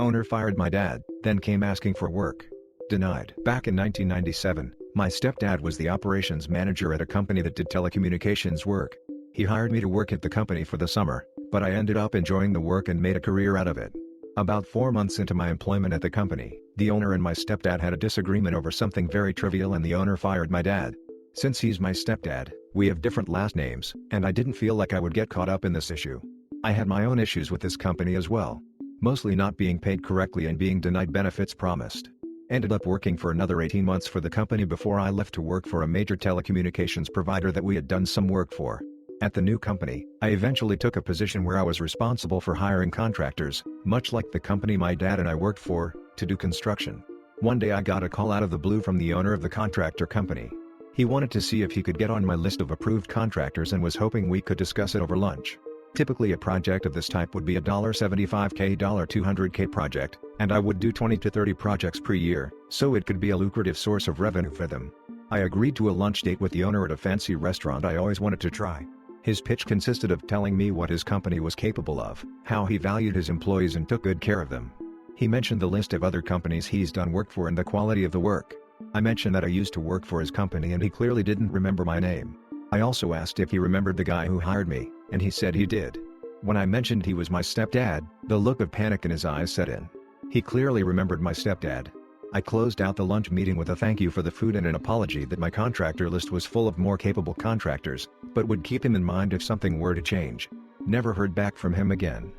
owner fired my dad, then came asking for work. Denied. Back in 1997, my stepdad was the operations manager at a company that did telecommunications work. He hired me to work at the company for the summer, but I ended up enjoying the work and made a career out of it. About 4 months into my employment at the company, the owner and my stepdad had a disagreement over something very trivial and the owner fired my dad. Since he's my stepdad, we have different last names, and I didn't feel like I would get caught up in this issue. I had my own issues with this company as well. Mostly not being paid correctly and being denied benefits promised. Ended up working for another 18 months for the company before I left to work for a major telecommunications provider that we had done some work for. At the new company, I eventually took a position where I was responsible for hiring contractors, much like the company my dad and I worked for, to do construction. One day I got a call out of the blue from the owner of the contractor company. He wanted to see if he could get on my list of approved contractors and was hoping we could discuss it over lunch. Typically a project of this type would be a $75K, $200K project, and I would do 20 to 30 projects per year, so it could be a lucrative source of revenue for them. I agreed to a lunch date with the owner at a fancy restaurant I always wanted to try. His pitch consisted of telling me what his company was capable of, how he valued his employees and took good care of them. He mentioned the list of other companies he's done work for and the quality of the work. I mentioned that I used to work for his company and he clearly didn't remember my name. I also asked if he remembered the guy who hired me, and he said he did. When I mentioned he was my stepdad, the look of panic in his eyes set in. He clearly remembered my stepdad. I closed out the lunch meeting with a thank you for the food and an apology that my contractor list was full of more capable contractors, but would keep him in mind if something were to change. Never heard back from him again.